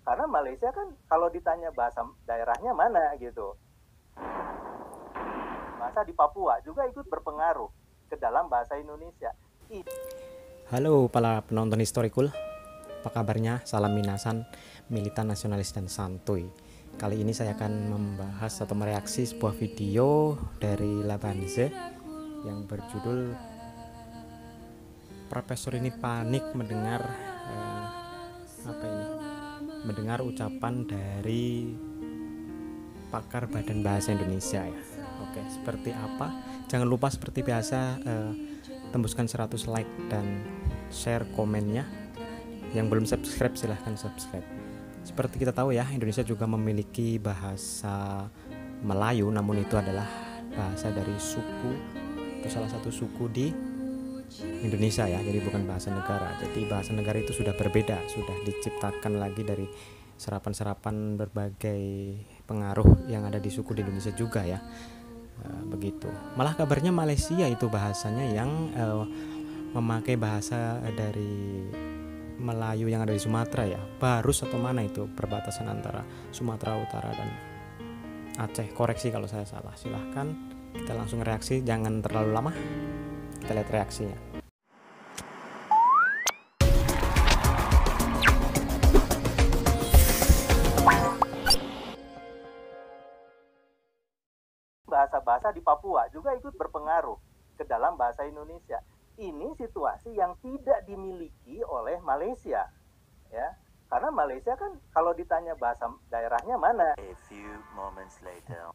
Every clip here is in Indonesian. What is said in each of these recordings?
Karena Malaysia kan kalau ditanya bahasa daerahnya mana gitu, bahasa di Papua juga ikut berpengaruh ke dalam bahasa Indonesia. Halo para penonton historikul, apa kabarnya? Salam minasan, militan nasionalis dan santuy. Kali ini saya akan membahas atau mereaksi sebuah video dari Labanze yang berjudul Profesor ini panik mendengar mendengar ucapan dari pakar Badan Bahasa Indonesia ya. Oke, seperti apa? Jangan lupa seperti biasa tembuskan 100 like dan share komennya. Yang belum subscribe silahkan subscribe. Seperti kita tahu ya, Indonesia juga memiliki bahasa Melayu, namun itu adalah bahasa dari suku atau salah satu suku di Indonesia ya, jadi bukan bahasa negara. Jadi bahasa negara itu sudah berbeda, sudah diciptakan lagi dari serapan-serapan berbagai pengaruh yang ada di suku di Indonesia juga ya. Begitu. Malah kabarnya Malaysia itu bahasanya yang memakai bahasa dari Melayu yang ada di Sumatera ya, Barus atau mana itu perbatasan antara Sumatera Utara dan Aceh. Koreksi kalau saya salah. Silahkan kita langsung reaksi, jangan terlalu lama. Kita lihat reaksinya. Bahasa-bahasa di Papua juga ikut berpengaruh ke dalam bahasa Indonesia. Ini situasi yang tidak dimiliki oleh Malaysia, ya. Karena Malaysia kan kalau ditanya bahasa daerahnya mana. A few moments later.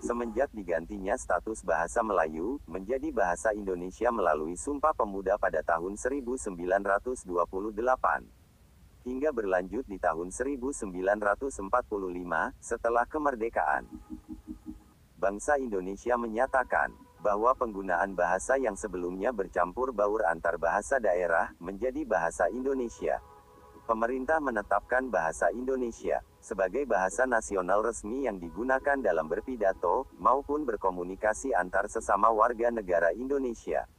Semenjak digantinya status bahasa Melayu menjadi bahasa Indonesia melalui Sumpah Pemuda pada tahun 1928 hingga berlanjut di tahun 1945 setelah kemerdekaan, bangsa Indonesia menyatakan bahwa penggunaan bahasa yang sebelumnya bercampur baur antar bahasa daerah menjadi bahasa Indonesia. Pemerintah menetapkan bahasa Indonesia sebagai bahasa nasional resmi yang digunakan dalam berpidato maupun berkomunikasi antar sesama warga negara Indonesia.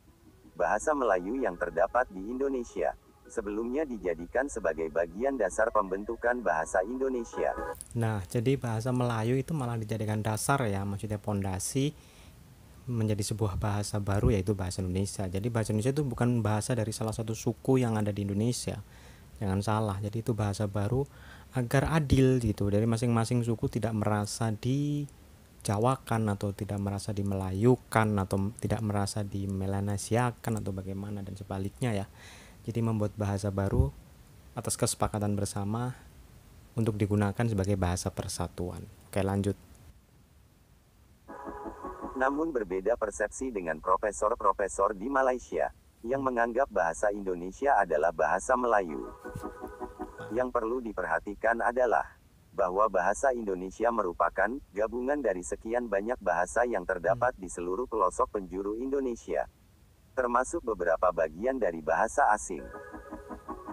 Bahasa Melayu yang terdapat di Indonesia sebelumnya dijadikan sebagai bagian dasar pembentukan bahasa Indonesia. Nah, jadi bahasa Melayu itu malah dijadikan dasar ya, maksudnya pondasi menjadi sebuah bahasa baru yaitu bahasa Indonesia. Jadi bahasa Indonesia itu bukan bahasa dari salah satu suku yang ada di Indonesia. Jangan salah. Jadi itu bahasa baru agar adil gitu. Dari masing-masing suku tidak merasa dijawakan atau tidak merasa dimelayukan atau tidak merasa dimelanesiakan atau bagaimana dan sebaliknya ya. Jadi membuat bahasa baru atas kesepakatan bersama untuk digunakan sebagai bahasa persatuan. Oke, lanjut. Namun berbeda persepsi dengan profesor-profesor di Malaysia yang menganggap bahasa Indonesia adalah bahasa Melayu. Yang perlu diperhatikan adalah bahwa bahasa Indonesia merupakan gabungan dari sekian banyak bahasa yang terdapat di seluruh pelosok penjuru Indonesia, termasuk beberapa bagian dari bahasa asing.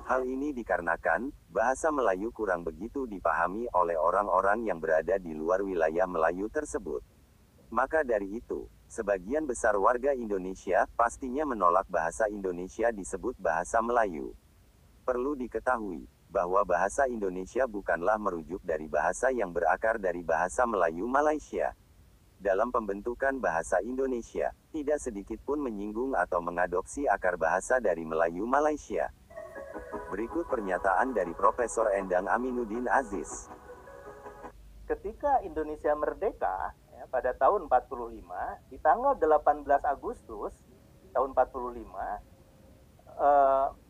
Hal ini dikarenakan bahasa Melayu kurang begitu dipahami oleh orang-orang yang berada di luar wilayah Melayu tersebut. Maka dari itu, sebagian besar warga Indonesia pastinya menolak bahasa Indonesia disebut bahasa Melayu. Perlu diketahui bahwa bahasa Indonesia bukanlah merujuk dari bahasa yang berakar dari bahasa Melayu Malaysia. Dalam pembentukan bahasa Indonesia, tidak sedikit pun menyinggung atau mengadopsi akar bahasa dari Melayu Malaysia. Berikut pernyataan dari Profesor Endang Aminuddin Aziz. Ketika Indonesia merdeka ya, pada tahun 45, di tanggal 18 Agustus tahun 45,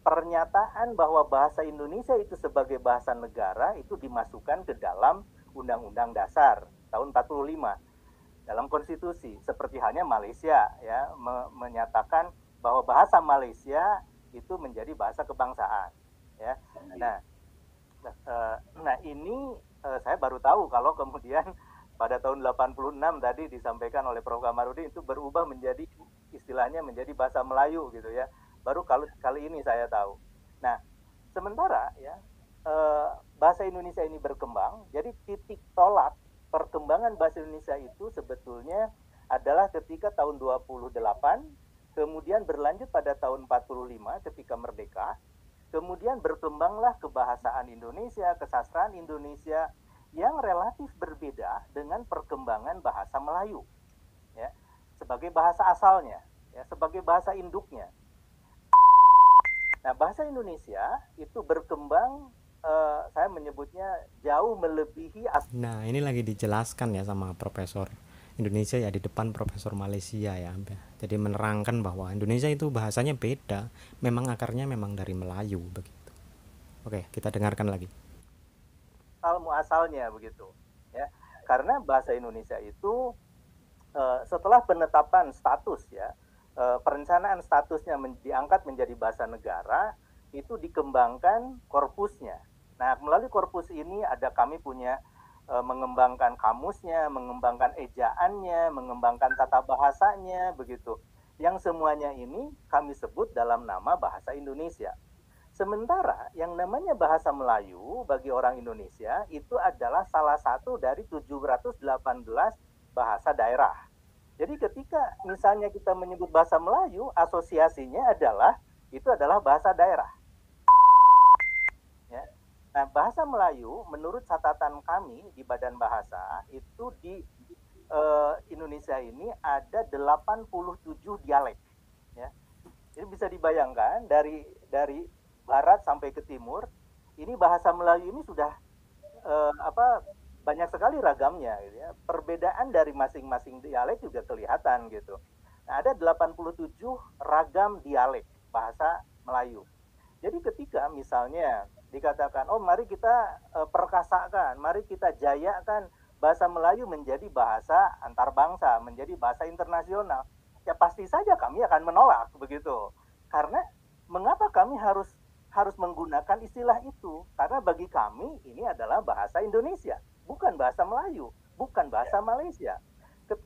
pernyataan bahwa bahasa Indonesia itu sebagai bahasa negara itu dimasukkan ke dalam Undang-Undang Dasar tahun 45 dalam konstitusi, seperti halnya Malaysia ya menyatakan bahwa bahasa Malaysia itu menjadi bahasa kebangsaan ya. Nah ini saya baru tahu kalau kemudian pada tahun 86 tadi disampaikan oleh Prof. Kamarudin itu berubah menjadi istilahnya menjadi bahasa Melayu gitu ya. Baru kali ini saya tahu. Nah, sementara ya bahasa Indonesia ini berkembang, jadi titik tolak perkembangan bahasa Indonesia itu sebetulnya adalah ketika tahun 28, kemudian berlanjut pada tahun 45 ketika merdeka, Kemudian berkembanglah kebahasaan Indonesia, kesastraan Indonesia yang relatif berbeda dengan perkembangan bahasa Melayu, ya, sebagai bahasa asalnya, ya, sebagai bahasa induknya. Nah, bahasa Indonesia itu berkembang, saya menyebutnya jauh melebihi. Nah, ini lagi dijelaskan ya sama Profesor Indonesia ya di depan Profesor Malaysia ya. Jadi menerangkan bahwa Indonesia itu bahasanya beda, memang akarnya memang dari Melayu begitu. Oke, kita dengarkan lagi. Muasalnya begitu, ya. Karena bahasa Indonesia itu setelah penetapan status, ya, perencanaan statusnya diangkat menjadi bahasa negara, itu dikembangkan korpusnya. Nah, melalui korpus ini kami punya mengembangkan kamusnya, mengembangkan ejaannya, mengembangkan tata bahasanya, begitu. Yang semuanya ini kami sebut dalam nama bahasa Indonesia. Sementara yang namanya bahasa Melayu bagi orang Indonesia itu adalah salah satu dari 718 bahasa daerah. Jadi ketika misalnya kita menyebut bahasa Melayu, asosiasinya itu adalah bahasa daerah. Ya. Nah, bahasa Melayu menurut catatan kami di Badan Bahasa itu di Indonesia ini ada 87 dialek. Ya. Jadi bisa dibayangkan dari barat sampai ke timur, ini bahasa Melayu ini sudah banyak sekali ragamnya, gitu ya. Perbedaan dari masing-masing dialek juga kelihatan gitu. Nah, ada 87 ragam dialek bahasa Melayu. Jadi ketika misalnya dikatakan, oh mari kita perkasakan, mari kita jayakan bahasa Melayu menjadi bahasa antar bangsa, menjadi bahasa internasional, ya pasti saja kami akan menolak begitu. Karena mengapa kami harus menggunakan istilah itu? Karena bagi kami ini adalah bahasa Indonesia, bukan bahasa Melayu, bukan bahasa Malaysia.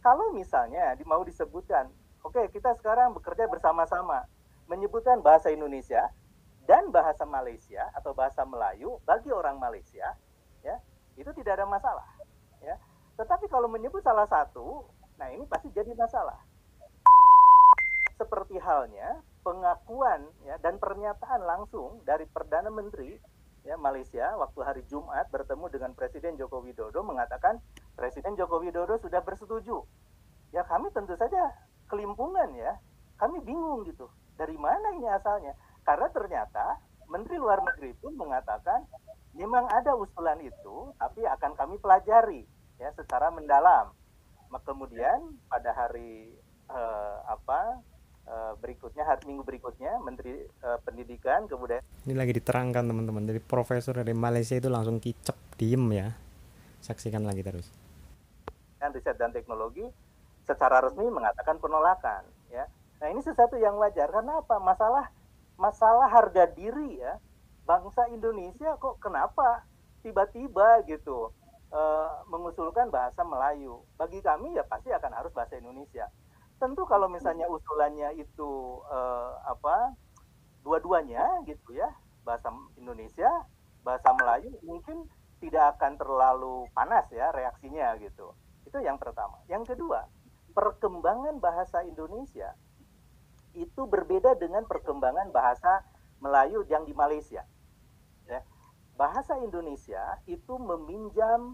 Kalau misalnya mau disebutkan, oke, kita sekarang bekerja bersama-sama menyebutkan bahasa Indonesia dan bahasa Malaysia atau bahasa Melayu bagi orang Malaysia, ya, itu tidak ada masalah, ya. Tetapi kalau menyebut salah satu, nah ini pasti jadi masalah. Seperti halnya pengakuan, ya, dan pernyataan langsung dari Perdana Menteri, ya, Malaysia waktu hari Jumat bertemu dengan Presiden Joko Widodo mengatakan Presiden Joko Widodo sudah bersetuju. Ya, kami tentu saja kelimpungan, ya. Kami bingung gitu. Dari mana ini asalnya? Karena ternyata Menteri Luar Negeri pun mengatakan memang ada usulan itu, tapi akan kami pelajari, ya, secara mendalam. Kemudian pada hari berikutnya, minggu berikutnya, Menteri Pendidikan kemudian, ini lagi diterangkan teman-teman, jadi profesor dari Malaysia itu langsung kicep, diem ya. Saksikan lagi terus. Riset dan Teknologi secara resmi mengatakan penolakan, ya. Nah, ini sesuatu yang wajar. Karena apa? Masalah harga diri, ya, bangsa Indonesia kok kenapa tiba-tiba gitu mengusulkan bahasa Melayu. Bagi kami ya pasti akan harus bahasa Indonesia. Tentu kalau misalnya usulannya itu dua-duanya gitu, ya, bahasa Indonesia, bahasa Melayu, mungkin tidak akan terlalu panas, ya, reaksinya gitu. Itu yang pertama. Yang kedua, perkembangan bahasa Indonesia itu berbeda dengan perkembangan bahasa Melayu yang di Malaysia, ya. Bahasa Indonesia itu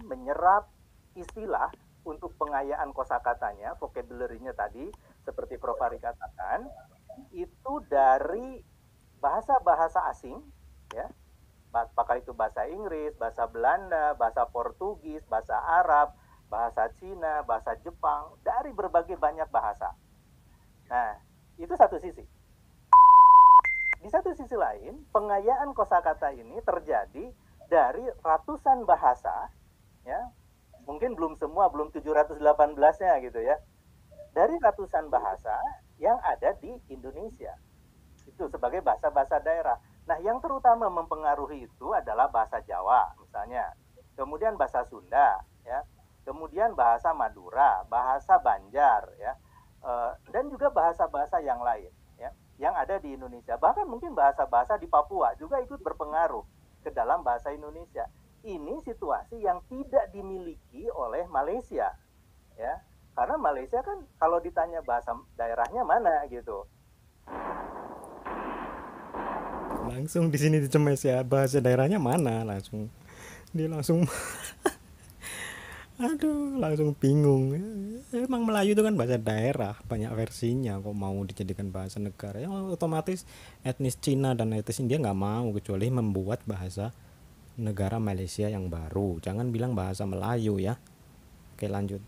menyerap istilah untuk pengayaan kosakatanya, vocabulary-nya tadi, seperti Prof. Ari katakan, itu dari bahasa-bahasa asing, ya, apakah itu bahasa Inggris, bahasa Belanda, bahasa Portugis, bahasa Arab, bahasa Cina, bahasa Jepang, dari berbagai banyak bahasa. Nah, itu satu sisi. Di satu sisi lain, pengayaan kosakata ini terjadi dari ratusan bahasa, ya, mungkin belum semua, belum 718-nya gitu, ya, dari ratusan bahasa yang ada di Indonesia. Itu sebagai bahasa-bahasa daerah. Nah, yang terutama mempengaruhi itu adalah bahasa Jawa misalnya, kemudian bahasa Sunda, ya, kemudian bahasa Madura, bahasa Banjar, ya, dan juga bahasa-bahasa yang lain, ya, yang ada di Indonesia. Bahkan mungkin bahasa-bahasa di Papua juga ikut berpengaruh ke dalam bahasa Indonesia. Ini situasi yang tidak dimiliki oleh Malaysia, ya, karena Malaysia kan kalau ditanya bahasa daerahnya mana gitu. langsung di sini dicemes ya, bahasa daerahnya mana, langsung dia langsung aduh langsung bingung. Emang Melayu itu kan bahasa daerah, banyak versinya, kok mau dijadikan bahasa negara ya otomatis etnis Cina dan etnis India nggak mau, kecuali membuat bahasa negara Malaysia yang baru, jangan bilang bahasa Melayu ya. Oke lanjut.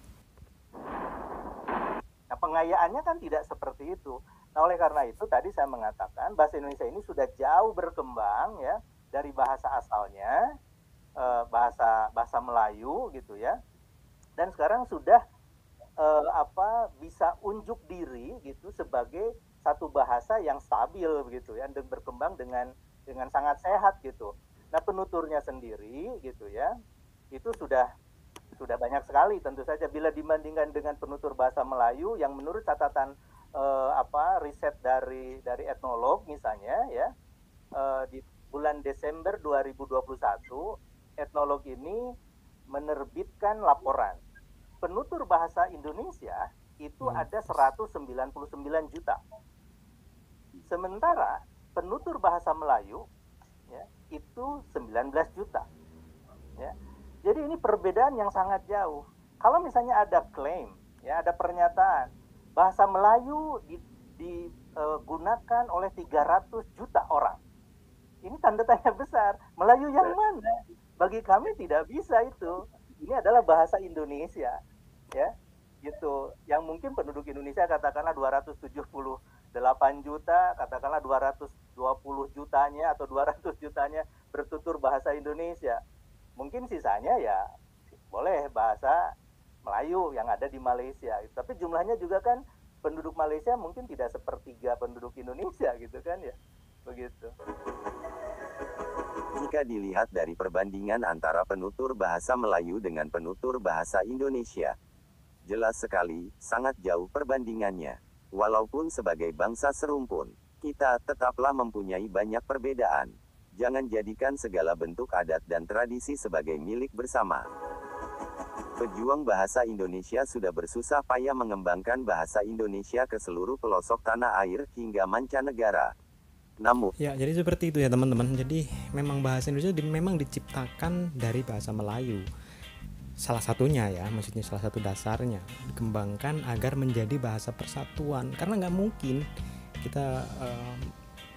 Nah, pengayaannya kan tidak seperti itu. Nah, oleh karena itu tadi saya mengatakan bahasa Indonesia ini sudah jauh berkembang ya dari bahasa asalnya, bahasa Melayu gitu ya. Dan sekarang sudah bisa unjuk diri gitu sebagai satu bahasa yang stabil begitu ya, dan berkembang dengan sangat sehat gitu. Nah, penuturnya sendiri gitu ya, itu sudah banyak sekali tentu saja bila dibandingkan dengan penutur bahasa Melayu yang menurut catatan riset dari etnolog misalnya ya, di bulan Desember 2021 etnolog ini menerbitkan laporan penutur bahasa Indonesia itu ada 199 juta. Sementara penutur bahasa Melayu ya, itu 19 juta. Ya. Jadi ini perbedaan yang sangat jauh. Kalau misalnya ada klaim, ya ada pernyataan bahasa Melayu digunakan oleh 300 juta orang. Ini tanda tanya besar. Melayu yang mana? Bagi kami tidak bisa itu. Ini adalah bahasa Indonesia, ya, gitu. Yang mungkin penduduk Indonesia katakanlah 278 juta, katakanlah 220 jutanya atau 200 jutanya bertutur bahasa Indonesia. Mungkin sisanya ya boleh bahasa Melayu yang ada di Malaysia. Tapi jumlahnya juga kan penduduk Malaysia mungkin tidak sepertiga penduduk Indonesia gitu kan ya. Begitu. Jika dilihat dari perbandingan antara penutur bahasa Melayu dengan penutur bahasa Indonesia, jelas sekali, sangat jauh perbandingannya. Walaupun sebagai bangsa serumpun, kita tetaplah mempunyai banyak perbedaan. Jangan jadikan segala bentuk adat dan tradisi sebagai milik bersama. Pejuang bahasa Indonesia sudah bersusah payah mengembangkan bahasa Indonesia ke seluruh pelosok tanah air hingga mancanegara. Namun, ya jadi seperti itu ya teman-teman. Jadi memang bahasa Indonesia memang diciptakan dari bahasa Melayu. Salah satunya ya, maksudnya salah satu dasarnya dikembangkan agar menjadi bahasa persatuan. Karena nggak mungkin kita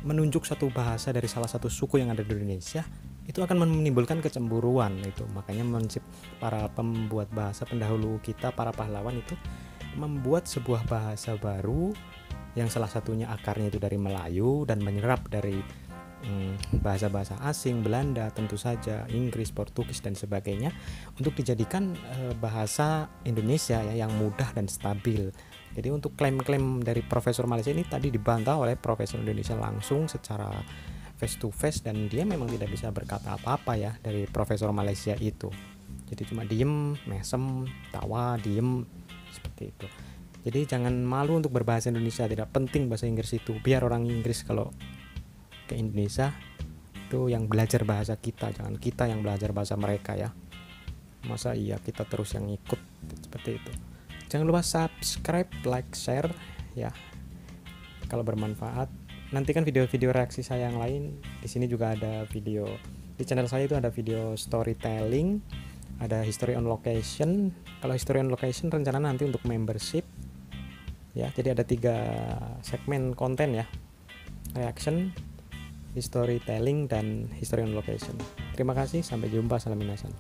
menunjuk satu bahasa dari salah satu suku yang ada di Indonesia, itu akan menimbulkan kecemburuan. Itu makanya para pembuat bahasa pendahulu kita, para pahlawan itu membuat sebuah bahasa baru yang salah satunya akarnya itu dari Melayu dan menyerap dari bahasa-bahasa asing, Belanda tentu saja, Inggris, Portugis dan sebagainya, untuk dijadikan bahasa Indonesia ya, yang mudah dan stabil. Jadi untuk klaim-klaim dari Profesor Malaysia ini tadi dibantah oleh Profesor Indonesia langsung secara face to face, dan dia memang tidak bisa berkata apa-apa ya dari Profesor Malaysia itu. Jadi cuma diem, mesem, tawa, diem, seperti itu. Jadi jangan malu untuk berbahasa Indonesia, tidak penting bahasa Inggris itu. Biar orang Inggris kalau ke Indonesia itu yang belajar bahasa kita, jangan kita yang belajar bahasa mereka ya. Masa iya kita terus yang ikut, seperti itu. Jangan lupa subscribe, like, share ya. Kalau bermanfaat, nantikan video-video reaksi saya yang lain. Di sini juga ada video di channel saya, itu ada video storytelling, ada history on location. Kalau history on location rencana nanti untuk membership. Ya, jadi ada 3 segmen konten ya. Reaction, storytelling, dan history on location. Terima kasih, sampai jumpa, salam minasan.